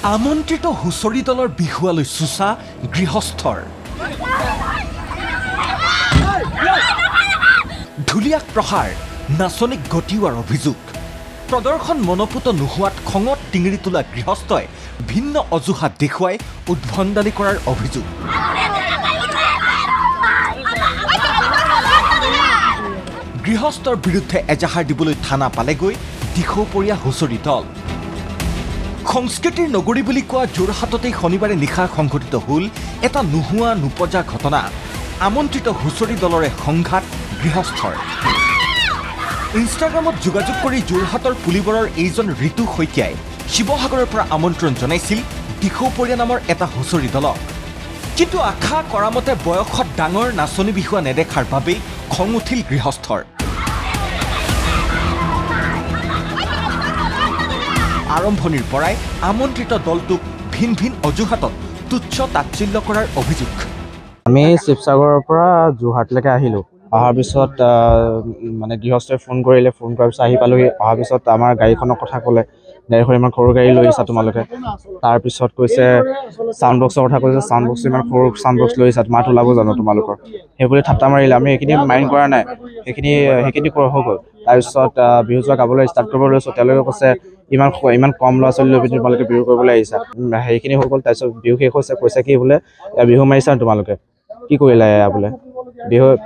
আমন্ত্ৰিত হুঁচৰি দলৰ বিহুৱালৈ চুচা গৃহস্থৰ ঢুলীয়াক প্ৰহাৰ নাচনীক গতিওৱাৰ অভিযোগ প্ৰদৰ্শন মনপুত নোহোৱাত খঙত টিঙিৰি তোলা গৃহস্থই ভিন্ন অজুহাত দেখুৱাই উদ্ভণ্ডালি কৰাৰ অভিযোগ গৃহস্থৰ বিৰুদ্ধে এজাহাৰ দিবলৈ থানা পালেগৈ দিখৌপৰীয়া হুঁচৰি দল সংস্কৃতিৰ নগৰী বুলি কোৱা যোৰহাটতেই শনিবাৰে নিশা সংঘটিত হ'ল এটা নোহোৱা নোপজা ঘটনা আমন্ত্ৰিত হুঁচৰি দলৰে সংঘাত গৃহস্থৰ ইনষ্টাগ্ৰামত যোগাযোগ কৰি যোৰহাটৰ পুলিবৰৰ এইজন ঋতু শইকীয়াই শিৱসাগৰৰ পৰা আমন্ত্ৰণ জনাইছিল দিখৌপৰীয়া নামৰ এটা হুঁচৰি দলক কিন্তু আশা কৰা মতে বয়সত ডাঙৰ নাচনী বিহুৱা নেদেখাৰ বাবেই খং উঠিল গৃহস্থৰ আৰম্ভণিৰ পৰাই আমন্ত্ৰিত দলটোক ভিন ভিন অজুহাতত তুচ্ছ তাচ্ছিল্য কৰাৰ অভিযোগ আমি শিৱসাগৰৰ পৰা যোৰহাটলৈকে আহিলোঁ অহাৰ পিছত মানে গৃহস্থই ফোন কৰিলে ফোন কৰাৰ পিছত আহি পালোহি অহাৰ পিছত আমাৰ গাড়ীখনৰ কথা ক'লে গাড়ীখন ইমান সৰু গাড়ী লৈ আহিছা তোমালোকে তাৰপিছত কৈছে ছাউণ্ড বক্সৰ কথা কৈছে ছাউণ্ড বক্স ইমান সৰু ছাউণ্ড বক্স লৈ আহিছা মাত ওলাব জানো তোমালোকৰ সেইবুলি ঠাট্টা মাৰিলে আমি সেইখিনি মাইণ্ড কৰা নাই সেইখিনি হৈ গ'ল তাৰপিছত বিহু যোৱা গাবলৈ ষ্টাৰ্ট কৰিব লৈছোঁ তেওঁলোকে কৈছে ইমান কম ল'ৰা ছোৱালী লৈ পিনি তোমালোকে বিহু কৰিবলৈ আহিছা সেইখিনি হৈ গ'ল তাৰপিছত বিহু শেষ হৈছে কৈছে কি বোলে বিহু মাৰিছা তোমালোকে কি কৰিলা বোলে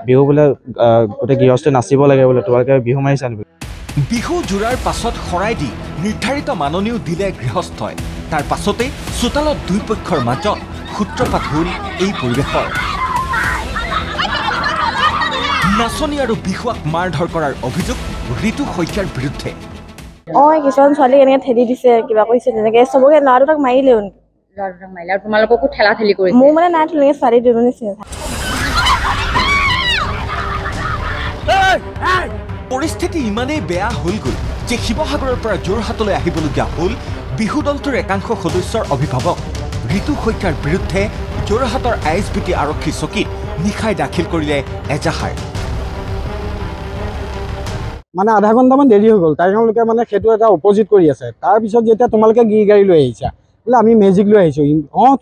বিহু বোলে গোটেই গৃহস্থই নাচিব লাগে বোলে তোমালোকে বিহু মাৰিছা নেকি বিহু জোৰাৰ পাছত শৰাই দি নিৰ্ধাৰিত মাননীও দিলে গৃহস্থই তাৰ পাছতেই চোতালত দুই পক্ষৰ মাজত সূত্ৰপাত হ'ল এই পৰিৱেশৰ নাচনী আৰু বিহুৱাক মাৰধৰ কৰাৰ অভিযোগ ঋতু শইকীয়াৰ বিৰুদ্ধে কিছুমান ছোৱালীক এনেকৈ ঠেলি দিছে কিবা কৰিছে তেনেকৈ চবকে ল'ৰা দুটাক মাৰিলেও মাৰিলে আৰু তোমালোককো ঠেলা ঠেলি কৰিছে মোৰ মানে নাই তেনেকৈ ছোৱালী দুজনী চিনি পৰিস্থিতি ইমানেই বেয়া হ'লগৈ যে শিৱসাগৰৰ পৰা যোৰহাটলৈ আহিবলগীয়া হ'ল বিহু দলটোৰ একাংশ সদস্যৰ অভিভাৱক ঋতু শইকীয়াৰ বিৰুদ্ধে যোৰহাটৰ ISBT আৰক্ষী চকীত নিশাই দাখিল কৰিলে এজাহাৰ মানে আধা ঘণ্টামান দেৰি হৈ গ'ল তেওঁলোকে মানে সেইটো এটা অপজিট কৰি আছে তাৰপিছত যেতিয়া তোমালোকে গিৰি গাড়ী লৈ আহিছা বোলে আমি মেজিক লৈ আহিছোঁ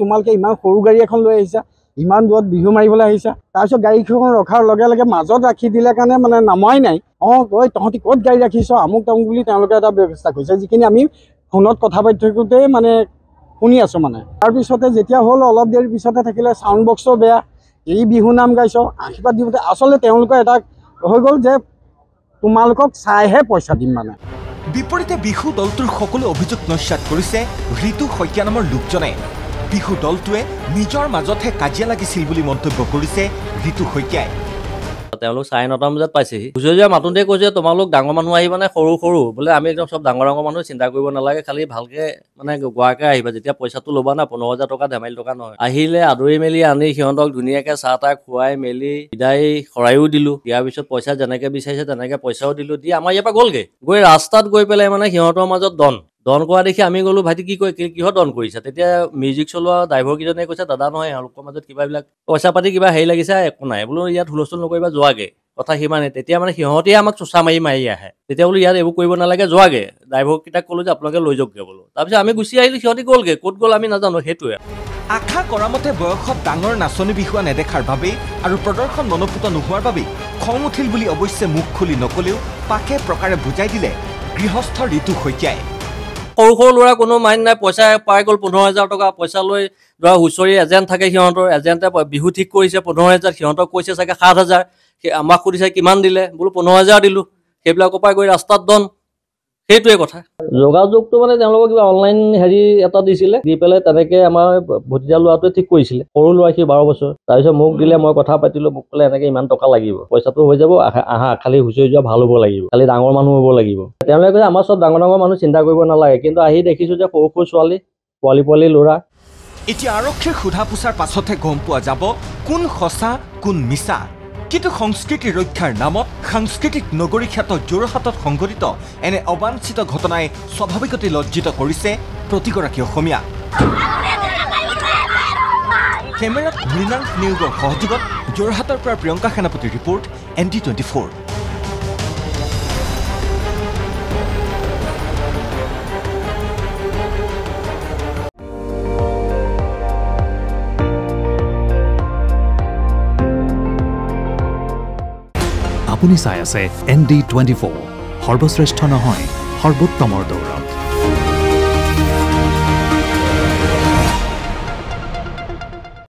তোমালোকে ইমান সৰু গাড়ী এখন লৈ আহিছা ইমান দূৰত বিহু মাৰিবলৈ আহিছা তাৰপিছত গাড়ীখন ৰখাৰ লগে লগে মাজত ৰাখি দিলে কাৰণে মানে নামাই নাই ঐ তহঁতি ক'ত গাড়ী ৰাখিছ আমুক তামুক বুলি তেওঁলোকে এটা ব্যৱস্থা কৰিছে যিখিনি আমি ফোনত কথা পাতি থাকোঁতেই মানে শুনি আছোঁ মানে তাৰপিছতে যেতিয়া হ'ল অলপ দেৰি পিছতে থাকিলে ছাউণ্ড বক্সো বেয়া এই বিহু নাম গাইছ আশীৰ্বাদ দিওঁতে আচলতে তেওঁলোকৰ এটা হৈ গ'ল যে তোমালোকক চাইহে পইচা দিম মানে বিপৰীতে বিহু দলটোৰ সকলো অভিযোগ নস্যাৎ কৰিছে ঋতু শইকীয়া নামৰ লোকজনে বিহু দলটোৱে নিজৰ মাজতহে কাজিয়া লাগিছিল বুলি মন্তব্য কৰিছে ঋতু শইকীয়াই তেওঁলোক 9:30 বজাত পাইছেহি হুঁচৰি যোৱা মাতোঁতে কৈছে তোমালোক ডাঙৰ মানুহ আহিবা নে সৰু বোলে আমি একদম চব ডাঙৰ মানুহ চিন্তা কৰিব নালাগে খালি ভালকে মানে গোৱাকে আহিবা যেতিয়া পইচাটো ল'বা না 15,000 টকা ধেমালি টকা নহয় আহিলে আদৰি মেলি আনি সিহঁতক ধুনীয়াকৈ চাহ তাহ খুৱাই মেলি বিদায় শৰাইও দিলোঁ দিয়াৰ পিছত পইচা যেনেকৈ বিচাৰিছে তেনেকৈ পইচাও দিলোঁ দি আমাৰ ইয়াৰ পৰা গ'লগৈ গৈ ৰাস্তাত গৈ পেলাই মানে সিহঁতৰ মাজত দন কৰা দেখি আমি গ'লো ভাইটি কি কয় কিহত দন কৰিছে তেতিয়া মিউজিক চলোৱা ড্ৰাইভাৰকেইজনে কৈছে দাদা নহয় এওঁলোকৰ মাজত কিবা এইবিলাক পইচা পাতি কিবা হেৰি লাগিছে একো নাই বোলো ইয়াত হুলস্থুল নকৰিবা যোৱাগে কথা সিমানে তেতিয়া মানে সিহঁতে আমাক চোচা মাৰি আহে তেতিয়া বোলো ইয়াত এইবোৰ কৰিব নালাগে যোৱাগে ড্ৰাইভাৰকেইটাক ক'লো যে আপোনালোকে লৈ যাওকগৈ বোলো তাৰপিছত আমি গুচি আহিলোঁ সিহঁতি গ'লগৈ ক'ত গ'ল আমি নাজানো সেইটোৱে আশা কৰা মতে বয়সত ডাঙৰ নাচনী বিহুৱা নেদেখাৰ বাবেই আৰু প্ৰদৰ্শন মনোপুত নোহোৱাৰ বাবেই খং উঠিল বুলি অৱশ্যে মুখ খুলি নকলেও পাকে প্ৰকাৰে বুজাই দিলে গৃহস্থ ঋতু শইকীয়াই সৰু ল'ৰা কোনো মাইণ্ড নাই পইচা পাই গ'ল 15,000 টকা পইচা লৈ ধৰা হুঁচৰি এজেণ্ট থাকে সিহঁতৰ এজেণ্টে বিহু ঠিক কৰিছে 15,000 সিহঁতক কৈছে চাগে 7,000 আমাক সুধিছে কিমান দিলে বোলো 15,000 দিলোঁ সেইবিলাকৰ পৰা গৈ ৰাস্তাত দন সেইটোৱে কথা যোগাযোগটো মানে তেওঁলোকক কিবা অনলাইন হেৰি এটা দিছিলে দি পেলাই তেনেকৈ আমাৰ ভতিজা ল'ৰাটোৱে ঠিক কৰিছিলে সৰু ল'ৰা সি 12 বছৰ তাৰপিছত মোক দিলে মই কথা পাতিলোঁ মোক ক'লে এনেকৈ ইমান টকা লাগিব পইচাটো হৈ যাব আহা খালি হুঁচৰি যোৱা ভাল হ'ব লাগিব খালি ডাঙৰ মানুহ হ'ব লাগিব তেওঁলোকে কৈছে আমাৰ চব ডাঙৰ মানুহ চিন্তা কৰিব নালাগে কিন্তু আহি দেখিছোঁ যে সৰু ছোৱালী পোৱালি ল'ৰা এতিয়া আৰক্ষীৰ সোধা পোছাৰ পাছতহে গম পোৱা যাব কোন সঁচা কোন মিছা কিন্তু সংস্কৃতি ৰক্ষাৰ নামত সাংস্কৃতিক নগৰী খ্যাত যোৰহাটত সংঘটিত এনে অবাঞ্ছিত ঘটনাই স্বাভাৱিকতে লজ্জিত কৰিছে প্ৰতিগৰাকী অসমীয়া কেমেৰাত মৃণাংক নিয়োগৰ সহযোগত যোৰহাটৰ পৰা প্ৰিয়ংকা সেনাপতিৰ ৰিপৰ্ট ND24 আপুনি চাই আছে ND24 সৰ্বশ্ৰেষ্ঠ নহয় সৰ্বোত্তমৰ দৌৰত